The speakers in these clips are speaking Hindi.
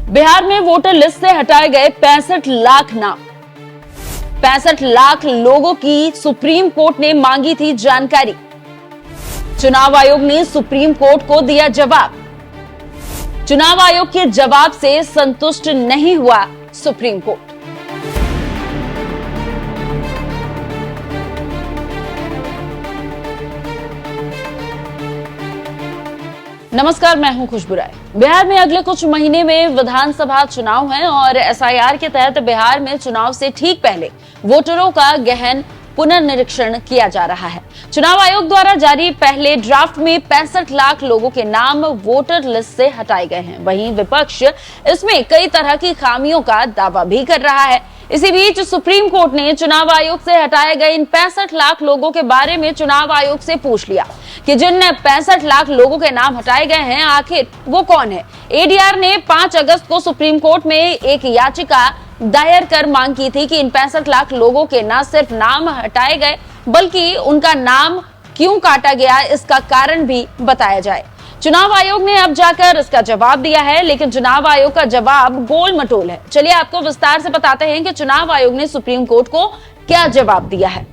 बिहार में वोटर लिस्ट से हटाए गए 65 लाख नाम। 65 लाख लोगों की सुप्रीम कोर्ट ने मांगी थी जानकारी। चुनाव आयोग ने सुप्रीम कोर्ट को दिया जवाब। चुनाव आयोग के जवाब से संतुष्ट नहीं हुआ सुप्रीम कोर्ट। नमस्कार, मैं हूं खुशबू राय। बिहार में अगले कुछ महीने में विधानसभा चुनाव है और एसआईआर के तहत बिहार में चुनाव से ठीक पहले वोटरों का गहन पुनर्निरीक्षण किया जा रहा है। चुनाव आयोग द्वारा जारी पहले ड्राफ्ट में 65 लाख लोगों के नाम वोटर लिस्ट से हटाए गए हैं। वहीं विपक्ष इसमें कई तरह की खामियों का दावा भी कर रहा है। इसी बीच सुप्रीम कोर्ट ने चुनाव आयोग से हटाए गए इन 65 लाख लोगों के बारे में चुनाव आयोग से पूछ लिया कि जिन 65 लाख लोगों के नाम हटाए गए हैं आखिर वो कौन है। एडीआर ने 5 अगस्त को सुप्रीम कोर्ट में एक याचिका दायर कर मांग की थी कि इन 65 लाख लोगों के न सिर्फ नाम हटाए गए बल्कि उनका नाम क्यों काटा गया इसका कारण भी बताया जाए। चुनाव आयोग ने अब जाकर इसका जवाब दिया है, लेकिन चुनाव आयोग का जवाब गोल मटोल है। चलिए आपको विस्तार से बताते हैं कि चुनाव आयोग ने सुप्रीम कोर्ट को क्या जवाब दिया है।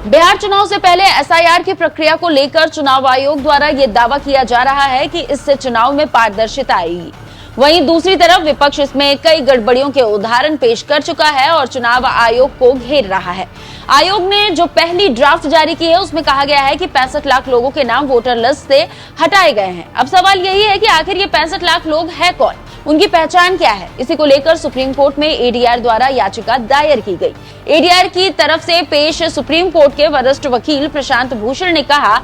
बिहार चुनाव से पहले एसआईआर की प्रक्रिया को लेकर चुनाव आयोग द्वारा यह दावा किया जा रहा है कि इससे चुनाव में पारदर्शिता आएगी। वहीं दूसरी तरफ विपक्ष इसमें कई गड़बड़ियों के उदाहरण पेश कर चुका है और चुनाव आयोग को घेर रहा है। आयोग ने जो पहली ड्राफ्ट जारी की है उसमें कहा गया है कि 65 लाख लोगों के नाम वोटर लिस्ट से हटाए गए हैं। अब सवाल यही है कि आखिर ये 65 लाख लोग हैं कौन, उनकी पहचान क्या है। इसी को लेकर सुप्रीम कोर्ट में एडीआर द्वारा याचिका दायर की गई। एडीआर की तरफ से पेश सुप्रीम कोर्ट के वरिष्ठ वकील प्रशांत भूषण ने कहा,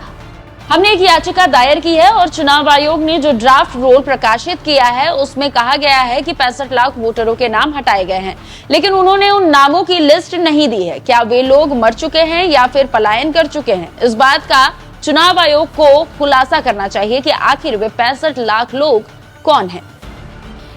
हमने एक याचिका दायर की है और चुनाव आयोग ने जो ड्राफ्ट रोल प्रकाशित किया है उसमें कहा गया है कि 65 लाख वोटरों के नाम हटाए गए हैं, लेकिन उन्होंने उन नामों की लिस्ट नहीं दी है। क्या वे लोग मर चुके हैं या फिर पलायन कर चुके हैं, इस बात का चुनाव आयोग को खुलासा करना चाहिए कि आखिर वे 65 लाख लोग कौन हैं।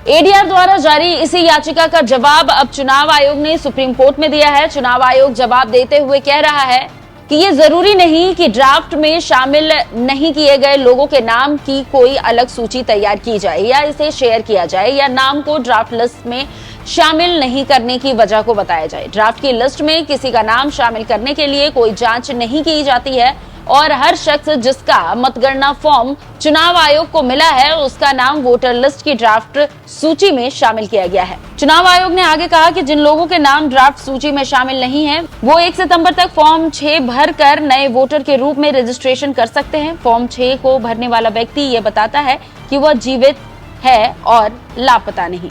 एडीआर द्वारा जारी इसी याचिका का जवाब अब चुनाव आयोग ने सुप्रीम कोर्ट में दिया है। चुनाव आयोग जवाब देते हुए कह रहा है कि ये जरूरी नहीं कि ड्राफ्ट में शामिल नहीं किए गए लोगों के नाम की कोई अलग सूची तैयार की जाए या इसे शेयर किया जाए या नाम को ड्राफ्ट लिस्ट में शामिल नहीं करने की वजह को बताया जाए। ड्राफ्ट की लिस्ट में किसी का नाम शामिल करने के लिए कोई जांच नहीं की जाती है और हर शख्स जिसका मतगणना फॉर्म चुनाव आयोग को मिला है उसका नाम वोटर लिस्ट की ड्राफ्ट सूची में शामिल किया गया है। चुनाव आयोग ने आगे कहा कि जिन लोगों के नाम ड्राफ्ट सूची में शामिल नहीं है वो 1 सितंबर तक फॉर्म 6 भरकर नए वोटर के रूप में रजिस्ट्रेशन कर सकते हैं। फॉर्म 6 को भरने वाला व्यक्ति ये बताता है कि वह जीवित है और लापता नहीं।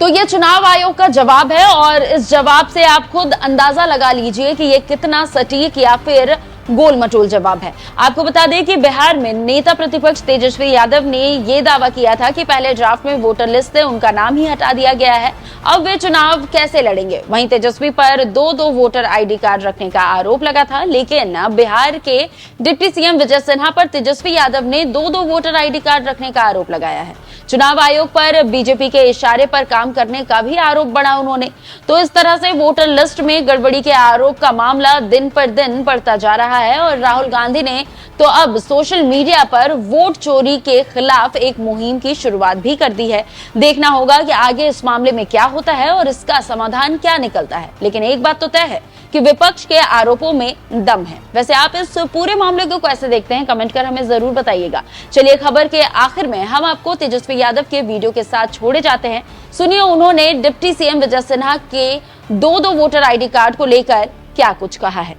तो ये चुनाव आयोग का जवाब है और इस जवाब से आप खुद अंदाजा लगा लीजिए कि ये कितना सटीक या फिर गोल मटोल जवाब है। आपको बता दें कि बिहार में नेता प्रतिपक्ष तेजस्वी यादव ने यह दावा किया था कि पहले ड्राफ्ट में वोटर लिस्ट से उनका नाम ही हटा दिया गया है, अब वे चुनाव कैसे लड़ेंगे। वहीं तेजस्वी पर 2-2 वोटर आईडी कार्ड रखने का आरोप लगा था, लेकिन बिहार के डिप्टी सीएम विजय सिन्हा पर तेजस्वी यादव ने 2-2 वोटर आईडी कार्ड रखने का आरोप लगाया है। चुनाव आयोग पर बीजेपी के इशारे पर काम करने का भी आरोप बढ़ा उन्होंने। तो इस तरह से वोटर लिस्ट में गड़बड़ी के आरोप का मामला दिन पर दिन बढ़ता जा रहा है और राहुल गांधी ने तो अब सोशल मीडिया पर वोट चोरी के खिलाफ एक मुहिम की शुरुआत भी कर दी है। देखना होगा कि आगे इस मामले में क्या होता है और इसका समाधान क्या निकलता है। लेकिन एक बात तो तय है कि विपक्ष के आरोपों में दम है। वैसे आप इस पूरे मामले को कैसे देखते हैं, कमेंट कर हमें जरूर बताइएगा। चलिए खबर के आखिर में हम आपको तेजस्वी यादव के वीडियो के साथ छोड़े जाते हैं। सुनिए उन्होंने डिप्टी सीएम विजय सिन्हा के 2-2 वोटर आईडी कार्ड को लेकर क्या कुछ कहा है।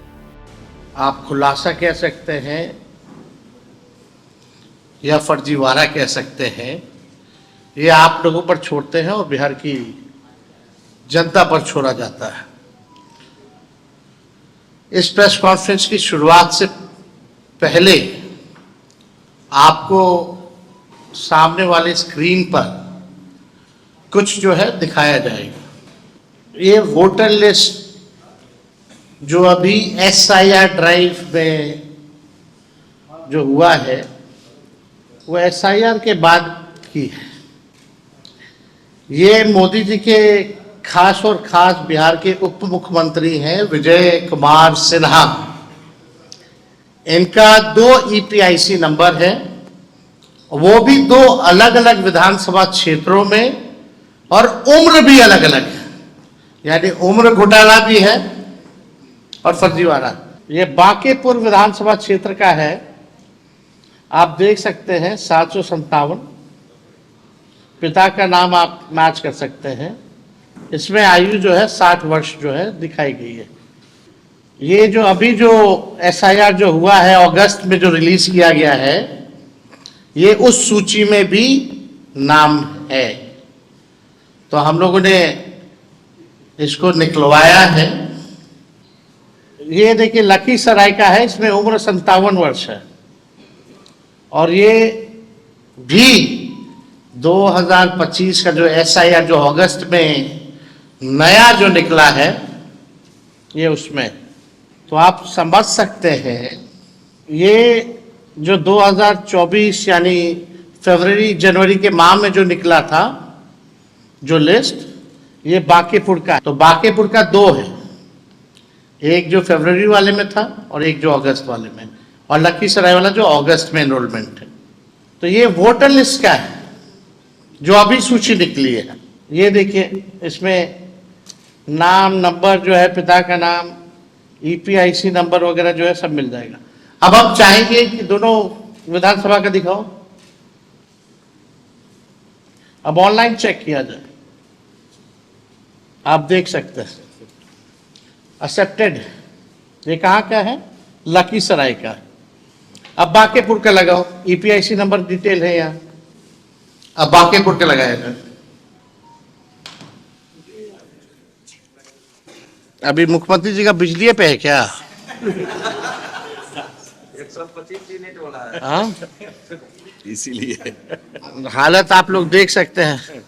आप खुलासा कह सकते हैं या फर्जीवाड़ा कह सकते हैं, ये आप लोगों पर छोड़ते हैं और बिहार की जनता पर छोड़ा जाता है। इस प्रेस कॉन्फ्रेंस की शुरुआत से पहले आपको सामने वाले स्क्रीन पर कुछ जो है दिखाया जाएगा। ये वोटर लिस्ट जो अभी एसआईआर ड्राइव में जो हुआ है वो एसआईआर के बाद की है। ये मोदी जी के खास और खास बिहार के उप मुख्यमंत्री हैं विजय कुमार सिन्हा, इनका 2 ईपीआईसी नंबर है, वो भी 2 अलग अलग विधानसभा क्षेत्रों में, और उम्र भी अलग अलग है, यानी उम्र घोटाला भी है और फर्जीवाड़ा। ये बांकेपुर विधानसभा क्षेत्र का है, आप देख सकते हैं 757, पिता का नाम आप मैच कर सकते हैं, इसमें आयु जो है 60 वर्ष जो है दिखाई गई है। ये जो अभी जो एसआईआर जो हुआ है अगस्त में जो रिलीज किया गया है, ये उस सूची में भी नाम है, तो हम लोगों ने इसको निकलवाया है। ये देखिए लखीसराय का है, इसमें उम्र 57 वर्ष है, और ये भी 2025 का जो एसआईआर जो अगस्त में नया जो निकला है, ये उसमें, तो आप समझ सकते हैं ये जो 2024 यानी फरवरी जनवरी के माह में जो निकला था जो लिस्ट, ये बांकेपुर का, तो बांकेपुर का 2 है, एक जो फरवरी वाले में था और एक जो अगस्त वाले में, और लखीसराय वाला जो अगस्त में एनरोलमेंट है। तो ये वोटर लिस्ट का है जो अभी सूची निकली है। ये देखिए इसमें नाम, नंबर जो है, पिता का नाम, ईपीआईसी नंबर वगैरह जो है सब मिल जाएगा। अब आप चाहेंगे कि दोनों विधानसभा का दिखाओ, अब ऑनलाइन चेक किया जाए, आप देख सकते हैं एक्सेप्टेड। ये कहाँ का है? लखीसराय का। अब बांकेपुर का लगाओ, ईपीआईसी नंबर डिटेल है यहाँ, अब बांकेपुर का लगाया जाए। अभी मुख्यमंत्री जी का बिजली पे है क्या? 125 यूनिट वाला है, हाँ, इसीलिए हालत आप लोग देख सकते हैं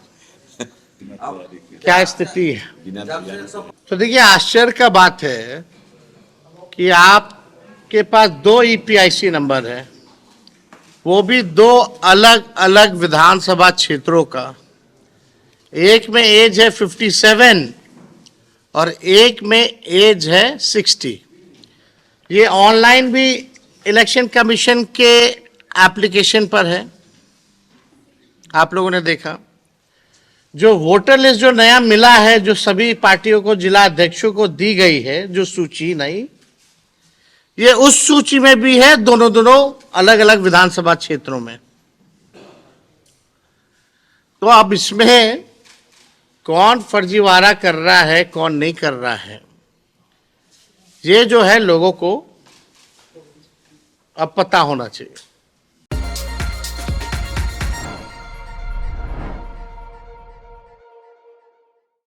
क्या स्थिति है। तो देखिए आश्चर्य का बात है कि आपके पास 2 ईपीआईसी नंबर है, वो भी 2 अलग अलग विधानसभा क्षेत्रों का। एक में एज है 57 और एक में एज है 60। ये ऑनलाइन भी इलेक्शन कमीशन के एप्लीकेशन पर है, आप लोगों ने देखा। जो वोटर लिस्ट जो नया मिला है, जो सभी पार्टियों को, जिला अध्यक्षों को दी गई है जो सूची नई, ये उस सूची में भी है, दोनों अलग अलग विधानसभा क्षेत्रों में। तो अब इसमें कौन फर्जीवाड़ा कर रहा है, कौन नहीं कर रहा है, ये जो है लोगों को अब पता होना चाहिए।